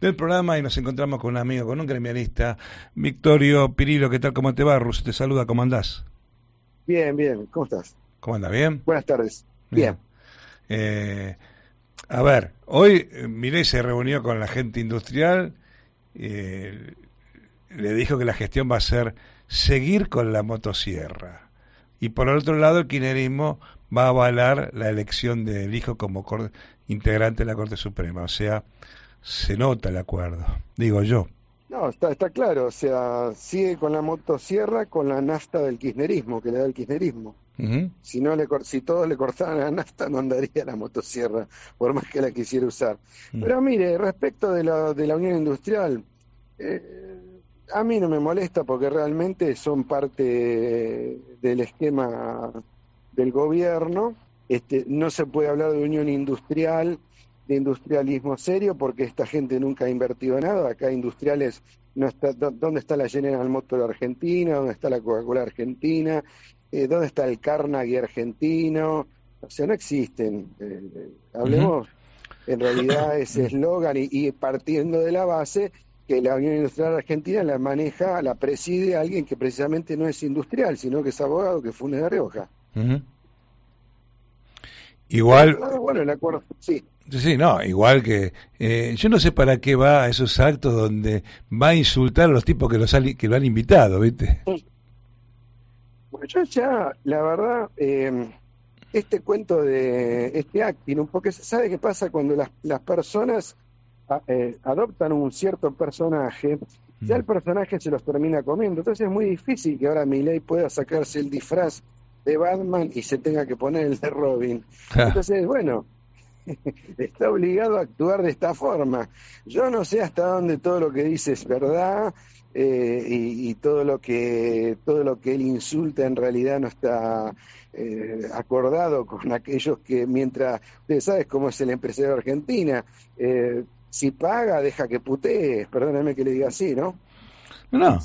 del programa y nos encontramos con un amigo, con un gremialista, Victorio Pirillo. ¿Qué tal? ¿Cómo te va? Russo te saluda, ¿cómo andás? Bien, bien, ¿cómo estás? ¿Cómo andás? ¿Bien? Buenas tardes. Bien. Bien. Eh, a ver, hoy Milei se reunió con la gente industrial, eh, le dijo que la gestión va a ser seguir con la motosierra. Y por el otro lado, el kirchnerismo va a avalar la elección del hijo como integrante de la Corte Suprema. O sea, se nota el acuerdo, digo yo. No, está claro, o sea, sigue con la motosierra con la nafta del kirchnerismo, que le da el kirchnerismo. Ujú, Si todos le cortaran la nafta, no andaría la motosierra, por más que la quisiera usar. mm, Pero mire, respecto de la Unión Industrial, a mí no me molesta porque realmente son parte del esquema del gobierno. No se puede hablar de unión industrial, de industrialismo serio, porque esta gente nunca ha invertido nada. Acá industriales, no está, ¿dónde está la General Motors Argentina? ¿Dónde está la Coca-Cola Argentina? ¿Dónde está el Carnegie argentino? O sea, no existen. ujú. Hablemos en realidad ese eslogan y partiendo de la base que la Unión Industrial Argentina la maneja, la preside alguien que precisamente no es industrial, sino que es abogado, que fue de Rioja. Ujú. Por Igual, otro lado, bueno, el acuerdo, sí. sí, no, igual que yo no sé para qué va a esos actos donde va a insultar a los tipos que lo han invitado, ¿viste? Bueno, yo ya, la verdad, este cuento de este acting, porque se sabe qué pasa cuando las personas adoptan un cierto personaje, ya Mm. el personaje se los termina comiendo. Entonces es muy difícil que ahora Milei pueda sacarse el disfraz de Batman y se tenga que poner el de Robin. Ja. Entonces, bueno, está obligado a actuar de esta forma. Yo no sé hasta dónde todo lo que dice es verdad, y todo lo que él insulta en realidad no está acordado con aquellos que mientras, ustedes saben cómo es el empresario de Argentina, si paga deja que putee, perdóname que le diga así, ¿no? No, no,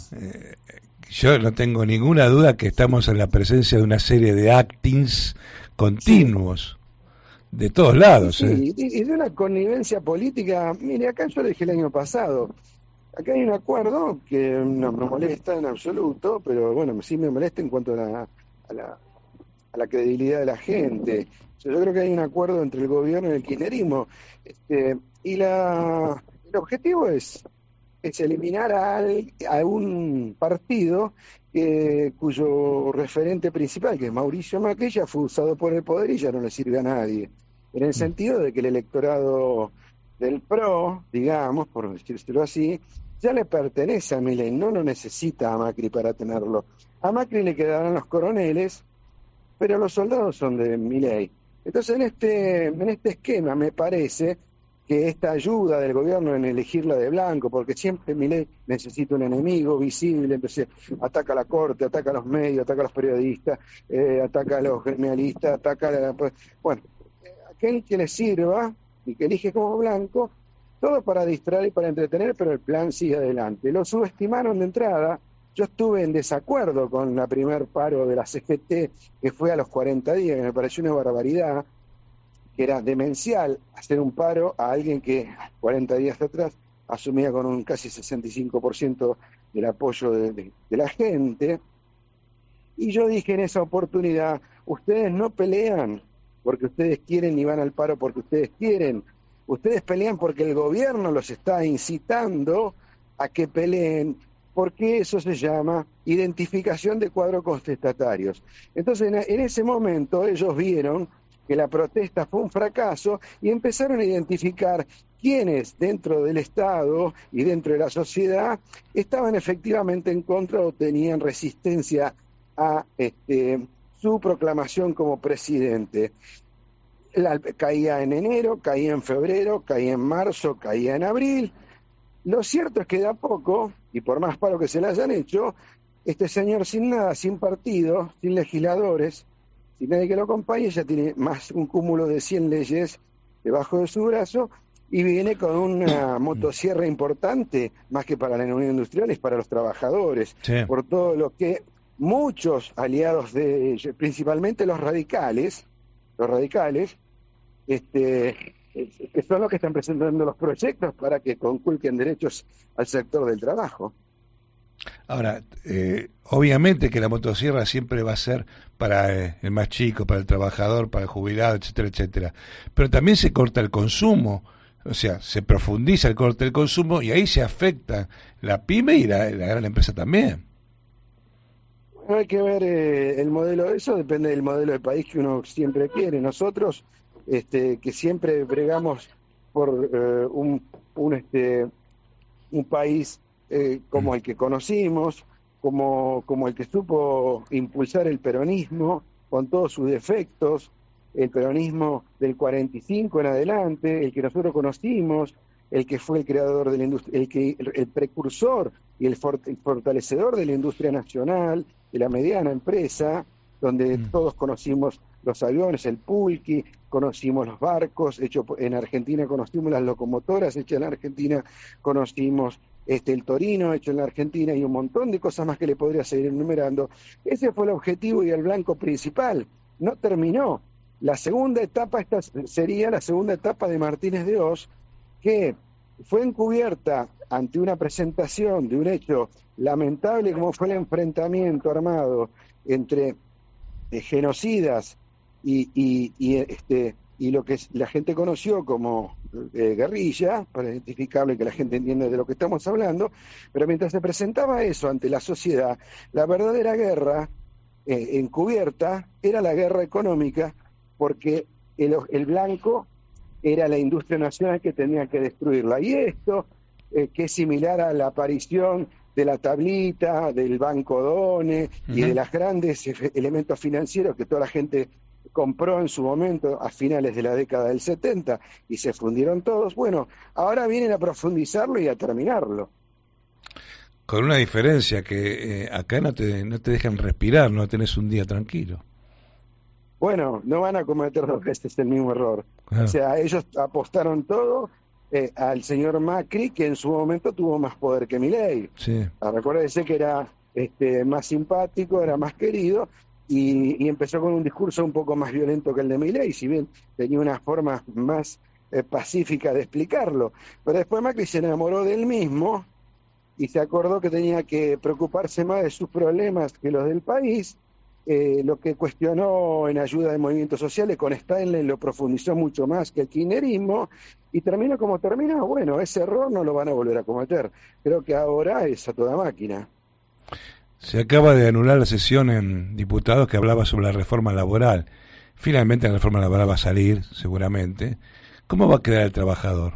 yo no tengo ninguna duda que estamos en la presencia de una serie de actings Sí. continuos, de todos Sí, lados, ¿eh? sí, y de una connivencia política, mire, acá yo le dije el año pasado, acá hay un acuerdo que no me molesta en absoluto, pero bueno, sí me molesta en cuanto a la, a la credibilidad de la gente. O sea, yo creo que hay un acuerdo entre el gobierno y el kirchnerismo, y el objetivo es eliminar a un partido cuyo referente principal, que es Mauricio Macri, ya fue usado por el poder y ya no le sirve a nadie. En el Mm. sentido de que el electorado del PRO, digamos, por decírselo así, ya le pertenece a Milei, no lo necesita a Macri para tenerlo. A Macri le quedarán los coroneles, pero los soldados son de Milei. Entonces, en este esquema me parece que esta ayuda del gobierno en elegirla de blanco, porque siempre Milei necesita un enemigo visible, entonces ataca a la corte, ataca a los medios, ataca a los periodistas, ataca a los gremialistas, bueno, aquel que le sirva y que elige como blanco, todo para distraer y para entretener, pero el plan sigue adelante. Lo subestimaron de entrada. Yo estuve en desacuerdo con la primer paro de la CGT, que fue a los 40 días, que me pareció una barbaridad, que era demencial hacer un paro a alguien que 40 días atrás asumía con un casi 65% del apoyo de la gente. Y yo dije en esa oportunidad, ustedes no pelean porque ustedes quieren y van al paro porque ustedes quieren. Ustedes pelean porque el gobierno los está incitando a que peleen, porque eso se llama identificación de cuadros contestatarios. Entonces, en ese momento ellos vieron que la protesta fue un fracaso y empezaron a identificar quiénes dentro del Estado y dentro de la sociedad estaban efectivamente en contra o tenían resistencia a su proclamación como presidente. Caía en enero, caía en febrero, caía en marzo, caía en abril. Lo cierto es que de a poco, y por más paro que se le hayan hecho, este señor sin nada, sin partido, sin legisladores, sin nadie que lo acompañe, ya tiene más un cúmulo de 100 leyes debajo de su brazo y viene con una motosierra importante, más que para la Unión Industrial, es para los trabajadores, Sí. por todo lo que muchos aliados de ellos, principalmente los radicales, este, que son los que están presentando los proyectos para que conculquen derechos al sector del trabajo. Ahora, obviamente que la motosierra siempre va a ser para el más chico, para el trabajador, para el jubilado, etcétera, etcétera. Pero también se corta el consumo, o sea, se profundiza el corte del consumo y ahí se afecta la pyme y la gran empresa también. Bueno, hay que ver el modelo, eso depende del modelo de país que uno siempre quiere. Nosotros, que siempre bregamos por un país como el que conocimos, como el que supo impulsar el peronismo con todos sus defectos, el peronismo del 45 en adelante, el que nosotros conocimos, el que fue el creador de la industria, el precursor y el fortalecedor de la industria nacional, de la mediana empresa, donde todos conocimos los aviones, el pulqui, conocimos los barcos, en Argentina conocimos las locomotoras hechas en Argentina, conocimos el Torino hecho en la Argentina y un montón de cosas más que le podría seguir enumerando. Ese fue el objetivo y el blanco principal. No terminó. La segunda etapa, esta sería la segunda etapa de Martínez de Oz, que fue encubierta ante una presentación de un hecho lamentable como fue el enfrentamiento armado entre genocidas y lo que la gente conoció como guerrilla, para identificarlo y que la gente entienda de lo que estamos hablando, pero mientras se presentaba eso ante la sociedad, la verdadera guerra encubierta era la guerra económica, porque el blanco era la industria nacional que tenía que destruirla. Y esto, que es similar a la aparición de la tablita, del Banco Done y de los grandes elementos financieros que toda la gente compró en su momento a finales de la década del 70 y se fundieron todos. Bueno, ahora vienen a profundizarlo y a terminarlo. Con una diferencia que acá no te dejan respirar, no tenés un día tranquilo. Bueno, no van a cometer dos veces el mismo error. Claro. O sea, ellos apostaron todo al señor Macri, que en su momento tuvo más poder que Milei. Sí. Recuérdese que era más simpático, era más querido, y empezó con un discurso un poco más violento que el de Milei, si bien tenía una forma más pacífica de explicarlo. Pero después Macri se enamoró del mismo y se acordó que tenía que preocuparse más de sus problemas que los del país. Lo que cuestionó en ayuda de movimientos sociales con Steinle lo profundizó mucho más que el kirchnerismo y terminó como terminó. Bueno, ese error no lo van a volver a cometer. Creo que ahora es a toda máquina. Se acaba de anular la sesión en diputados que hablaba sobre la reforma laboral. Finalmente la reforma laboral va a salir, seguramente. ¿Cómo va a quedar el trabajador?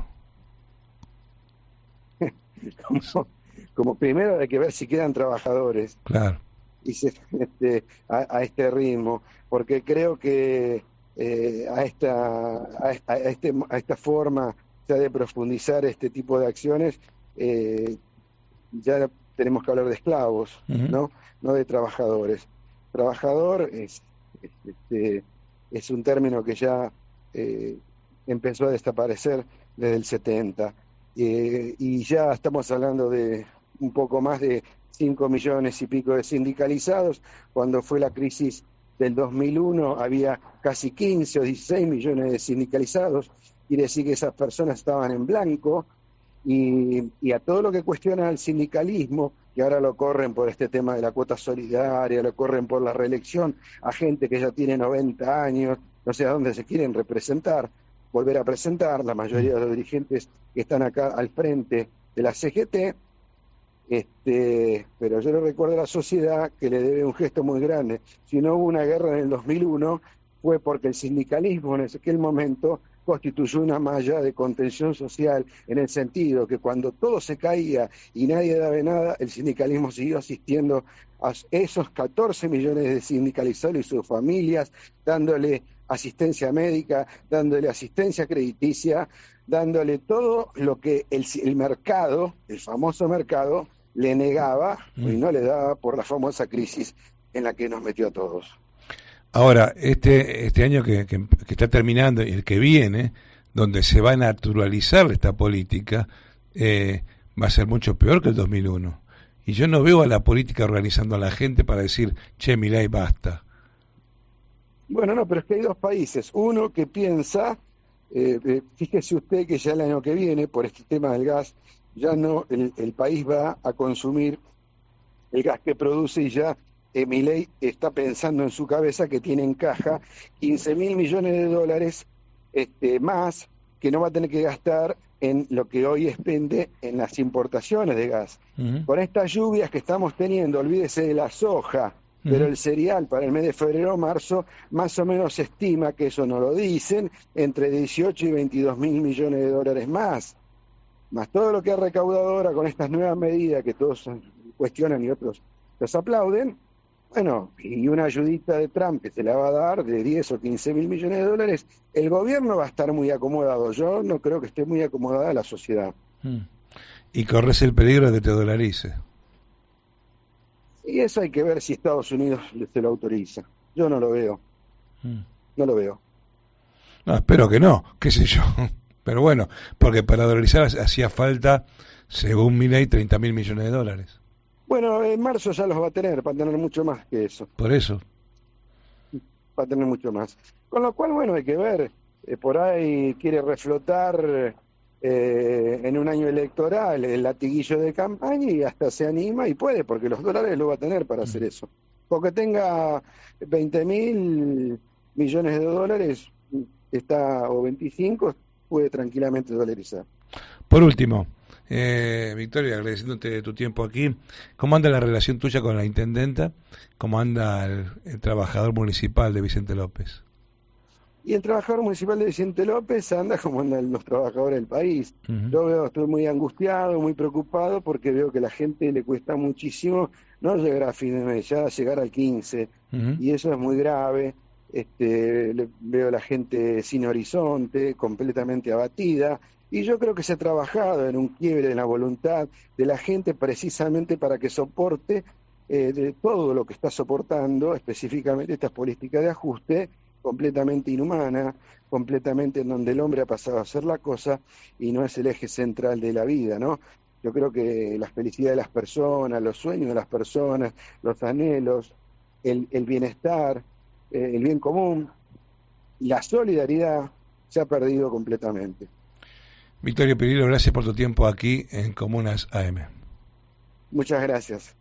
como primero hay que ver si quedan trabajadores. Claro. Y a este ritmo, porque creo que a esta forma ya de profundizar este tipo de acciones, ya tenemos que hablar de esclavos, ¿no? No de trabajadores. Trabajador es un término que ya empezó a desaparecer desde el 70, y ya estamos hablando de un poco más de 5 millones y pico de sindicalizados. Cuando fue la crisis del 2001 había casi 15 o 16 millones de sindicalizados, quiere decir que esas personas estaban en blanco, y a todo lo que cuestiona al sindicalismo, que ahora lo corren por este tema de la cuota solidaria, lo corren por la reelección, a gente que ya tiene 90 años, no sé a dónde se quieren representar, volver a presentar, la mayoría de los dirigentes que están acá al frente de la CGT. Pero yo le recuerdo a la sociedad que le debe un gesto muy grande. Si no hubo una guerra en el 2001 fue porque el sindicalismo en aquel momento constituyó una malla de contención social, en el sentido que cuando todo se caía y nadie daba nada, el sindicalismo siguió asistiendo a esos 14 millones de sindicalizados y sus familias, dándole asistencia médica, dándole asistencia crediticia, dándole todo lo que el mercado, el famoso mercado, le negaba y no le daba por la famosa crisis en la que nos metió a todos. Ahora, este año que está terminando y el que viene, donde se va a naturalizar esta política, va a ser mucho peor que el 2001. Y yo no veo a la política organizando a la gente para decir, che, Milei, basta. Bueno, no, pero es que hay dos países. Uno que piensa Fíjese usted que ya el año que viene, por este tema del gas, ya no el país va a consumir el gas que produce y ya Milei está pensando en su cabeza que tiene en caja 15.000 millones de dólares más que no va a tener que gastar en lo que hoy expende en las importaciones de gas. Ujú, Con estas lluvias que estamos teniendo, olvídese de la soja, pero ujú. el cereal para el mes de febrero o marzo, más o menos se estima, que eso no lo dicen, entre 18 y 22.000 millones de dólares más todo lo que ha recaudado ahora con estas nuevas medidas que todos cuestionan y otros los aplauden. Bueno, y una ayudita de Trump que se la va a dar de 10 o 15.000 millones de dólares, el gobierno va a estar muy acomodado. Yo no creo que esté muy acomodada la sociedad. Mm. Y corres el peligro de que te dolarice. Y eso hay que ver si Estados Unidos se lo autoriza. Yo no lo veo, Mm. no lo veo. No, espero que no, qué sé yo. Pero bueno, porque para dolarizar hacía falta, según Milei, 30.000 millones de dólares. Bueno, en marzo ya los va a tener mucho más que eso, Por eso. va a tener mucho más. Con lo cual, bueno, hay que ver, por ahí quiere reflotar en un año electoral el latiguillo de campaña y hasta se anima y puede, porque los dólares lo va a tener para hacer Mm. eso. Porque tenga 20.000 millones de dólares, o 25, puede tranquilamente dolarizar. Por último, Victoria, agradeciéndote tu tiempo aquí, ¿cómo anda la relación tuya con la intendenta? ¿Cómo anda el trabajador municipal de Vicente López? Y el trabajador municipal de Vicente López anda como andan los trabajadores del país. Ujú, Yo veo, estoy muy angustiado, muy preocupado, porque veo que a la gente le cuesta muchísimo no llegar a fin de mes, ya llegar al 15, ujú. y eso es muy grave. Veo a la gente sin horizonte, completamente abatida, y yo creo que se ha trabajado en un quiebre en la voluntad de la gente precisamente para que soporte de todo lo que está soportando, específicamente estas políticas de ajuste completamente inhumana, completamente en donde el hombre ha pasado a ser la cosa y no es el eje central de la vida, ¿no? Yo creo que la felicidad de las personas, los sueños de las personas, los anhelos, el bienestar, el bien común, la solidaridad se ha perdido completamente. Victoria Pirillo, gracias por tu tiempo aquí en Comunas AM. Muchas gracias.